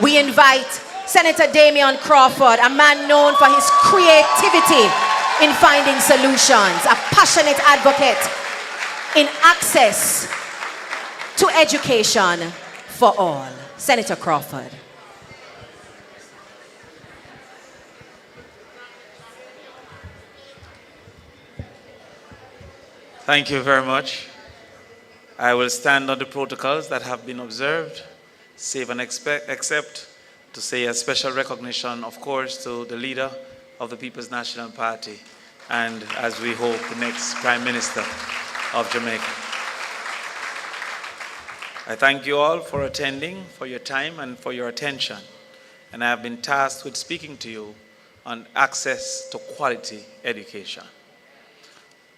We invite Senator Damion Crawford, a man known for his creativity in finding solutions, a passionate advocate in access to education for all. Senator Crawford. Thank you very much. I will stand on the protocols that have been observed, save and except to say a special recognition, of course, to the leader of the People's National Party, and as we hope, the next Prime Minister of Jamaica. I thank you all for attending, for your time and for your attention. And I have been tasked with speaking to you on access to quality education.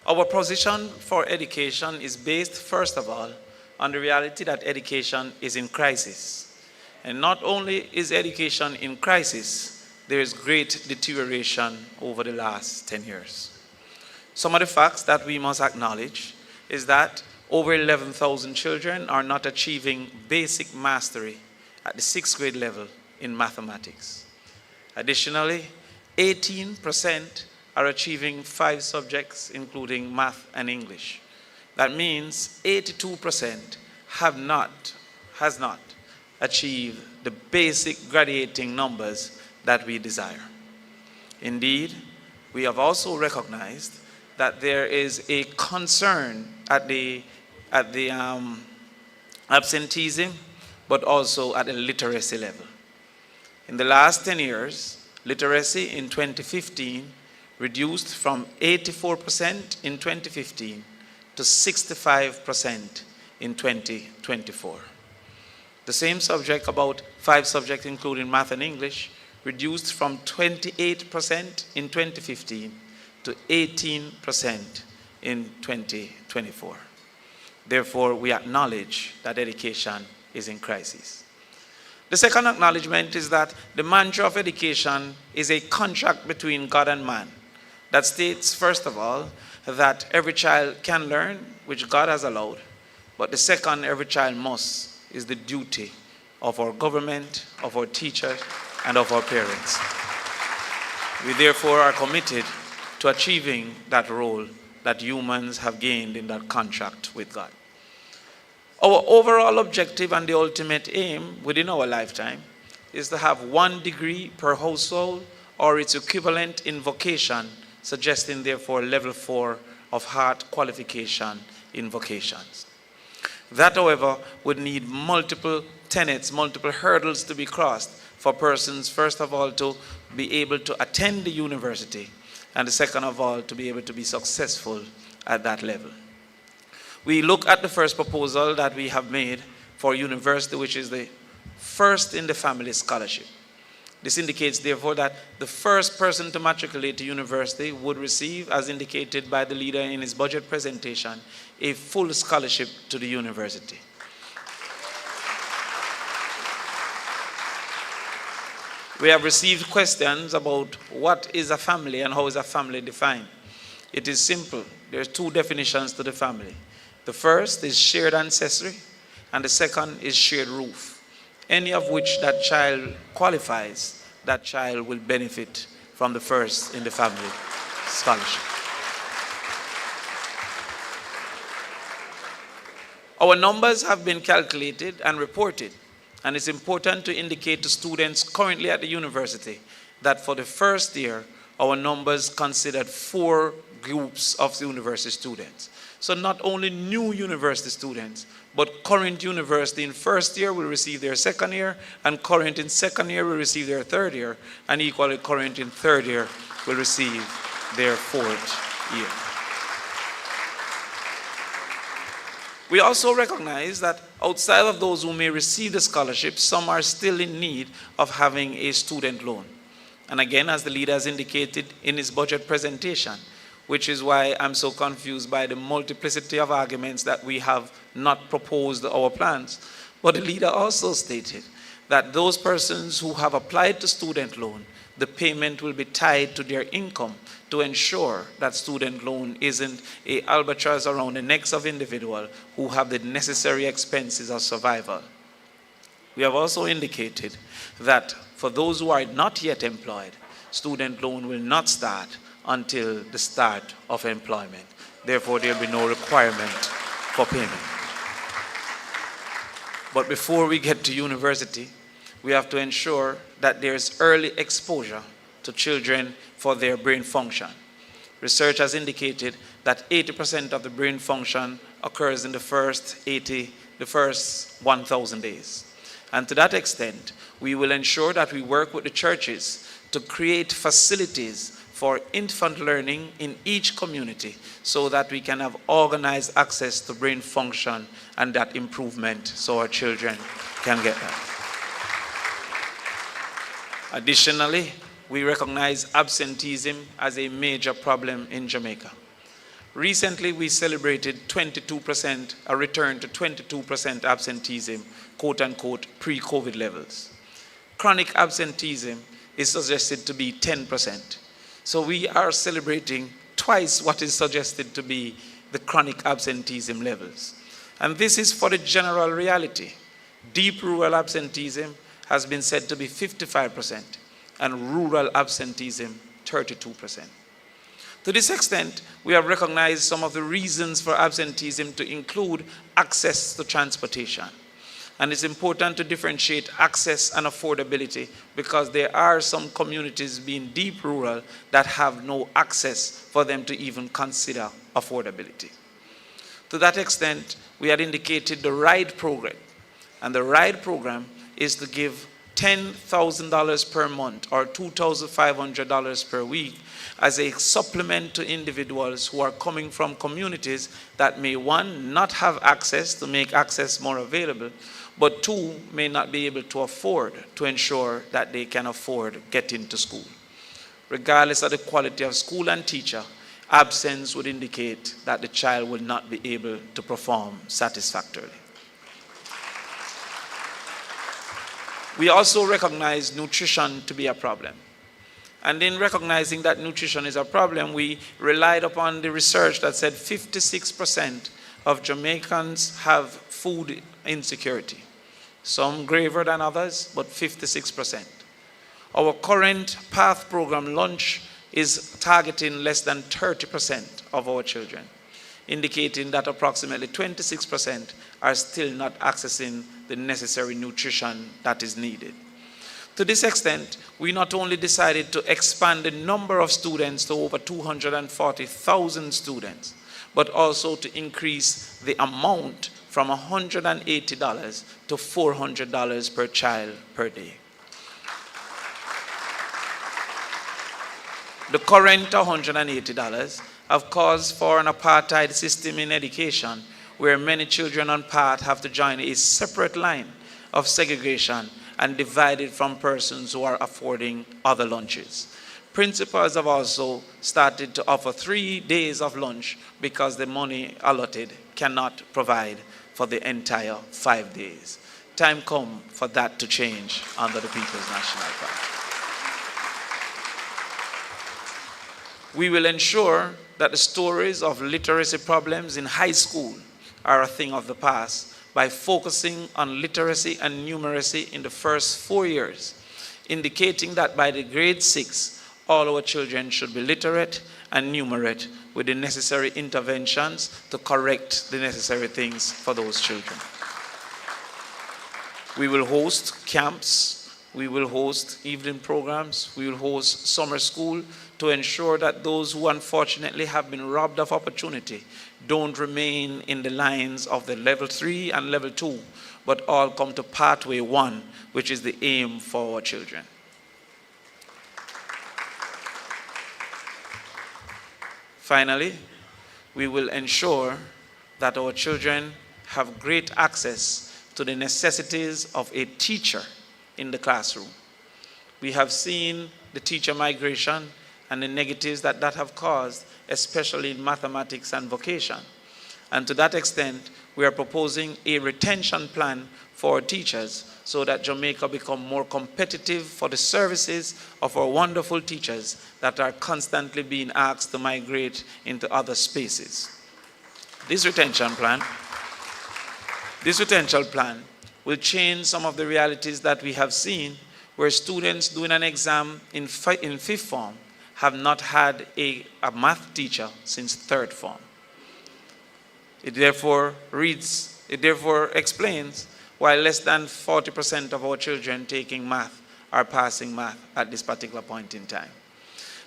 Our position for education is based, first of all, on the reality that education is in crisis. And not only is education in crisis, there is great deterioration over the last 10 years. Some of the facts that we must acknowledge is that over 11,000 children are not achieving basic mastery at the 6th grade level in mathematics. Additionally, 18% are achieving 5 subjects, including math and English. That means 82% has not achieved the basic graduating numbers that we desire. Indeed, we have also recognized that there is a concern at the absenteeism, but also at the literacy level. In the last 10 years, literacy in 2015 reduced from 84% in 2015 to 65% in 2024. The same subject, about 5 subjects including math and English, reduced from 28% in 2015 to 18% in 2024. Therefore, we acknowledge that education is in crisis. The second acknowledgement is that the mantra of education is a contract between God and man that states, first of all, that every child can learn, which God has allowed, but the second, every child must, is the duty of our government, of our teachers, and of our parents. We therefore are committed to achieving that role that humans have gained in that contract with God. Our overall objective and the ultimate aim within our lifetime is to have 1 degree per household or its equivalent in vocation, suggesting therefore level 4 of heart qualification in vocations. That, however, would need multiple tenets, multiple hurdles to be crossed for persons, first of all, to be able to attend the university, and the second of all, to be able to be successful at that level. We look at the first proposal that we have made for university, which is the first in the family scholarship. This indicates, therefore, that the first person to matriculate to university would receive, as indicated by the leader in his budget presentation, a full scholarship to the university. We have received questions about what is a family and how is a family defined. It is simple. There are 2 definitions to the family. The first is shared ancestry, and the second is shared roof. Any of which that child qualifies, that child will benefit from the first in the family scholarship. Our numbers have been calculated and reported, and it's important to indicate to students currently at the university that for the first year, our numbers considered 4 groups of university students. So not only new university students, but current university in first year will receive their second year, and current in second year will receive their third year, and equally current in third year will receive their 4th year. We also recognize that outside of those who may receive the scholarship, some are still in need of having a student loan. And again, as the leader has indicated in his budget presentation, which is why I'm so confused by the multiplicity of arguments that we have not proposed our plans. But the leader also stated that those persons who have applied to student loan, the payment will be tied to their income to ensure that student loan isn't an albatross around the necks of individuals who have the necessary expenses of survival. We have also indicated that for those who are not yet employed, student loan will not start until the start of employment. Therefore, there will be no requirement for payment. But before we get to university, we have to ensure that there is early exposure to children for their brain function. Research has indicated that 80% of the brain function occurs in the first 1,000 days. And to that extent, we will ensure that we work with the churches to create facilities for infant learning in each community so that we can have organized access to brain function and that improvement so our children can get that. Additionally, we recognize absenteeism as a major problem in Jamaica. Recently, we celebrated 22%, a return to 22% absenteeism, quote unquote, pre-COVID levels. Chronic absenteeism is suggested to be 10%. So we are celebrating twice what is suggested to be the chronic absenteeism levels. And this is for the general reality. Deep rural absenteeism has been said to be 55%, and rural absenteeism 32%. To this extent, we have recognized some of the reasons for absenteeism to include access to transportation. And it's important to differentiate access and affordability because there are some communities being deep rural that have no access for them to even consider affordability. To that extent, we had indicated the RIDE program. And the RIDE program is to give $10,000 per month or $2,500 per week as a supplement to individuals who are coming from communities that may, one, not have access to make access more available, but two, may not be able to afford to ensure that they can afford getting to school. Regardless of the quality of school and teacher, absence would indicate that the child will not be able to perform satisfactorily. We also recognize nutrition to be a problem. And in recognizing that nutrition is a problem, we relied upon the research that said 56% of Jamaicans have food insecurity. Some graver than others, but 56%. Our current PATH program lunch is targeting less than 30% of our children, indicating that approximately 26% are still not accessing the necessary nutrition that is needed. To this extent, we not only decided to expand the number of students to over 240,000 students, but also to increase the amount from $180 to $400 per child per day. The current $180 have caused for an apartheid system in education where many children on PATH have to join a separate line of segregation and divided from persons who are affording other lunches. Principals have also started to offer 3 days of lunch because the money allotted cannot provide for the entire 5 days. Time come for that to change under the People's National Party. We will ensure that the stories of literacy problems in high school are a thing of the past by focusing on literacy and numeracy in the first 4 years, indicating that by the grade 6, all our children should be literate and numerate with the necessary interventions to correct the necessary things for those children. We will host camps, we will host evening programs, we will host summer school to ensure that those who unfortunately have been robbed of opportunity don't remain in the lines of the level 3 and level 2, but all come to pathway 1, which is the aim for our children. Finally, we will ensure that our children have great access to the necessities of a teacher in the classroom. We have seen the teacher migration and the negatives that have caused, especially in mathematics and vocation. And to that extent, we are proposing a retention plan for teachers so that Jamaica become more competitive for the services of our wonderful teachers that are constantly being asked to migrate into other spaces. This retention plan will change some of the realities that we have seen, where students doing an exam in fifth form have not had a math teacher since third form. It therefore explains why less than 40% of our children taking math are passing math at this particular point in time.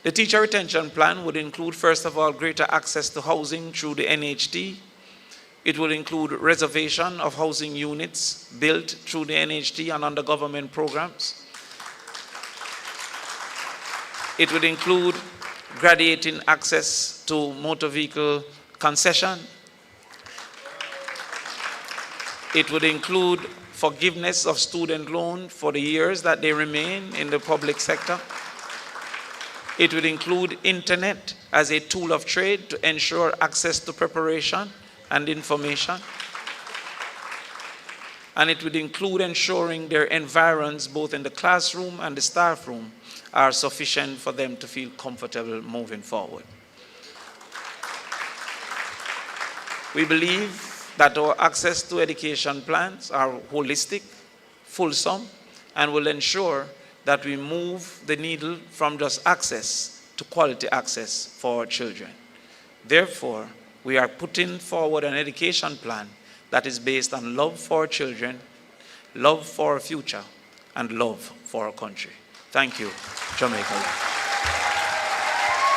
The teacher retention plan would include, first of all, greater access to housing through the NHT. It would include reservation of housing units built through the NHT and under government programs. It would include graduating access to motor vehicle concession. It would include forgiveness of student loan for the years that they remain in the public sector. It would include internet as a tool of trade to ensure access to preparation and information. And it would include ensuring their environs, both in the classroom and the staff room, are sufficient for them to feel comfortable moving forward. We believe that our access to education plans are holistic, fulsome, and will ensure that we move the needle from just access to quality access for our children. Therefore, we are putting forward an education plan that is based on love for our children, love for our future, and love for our country. Thank you, Jamaica.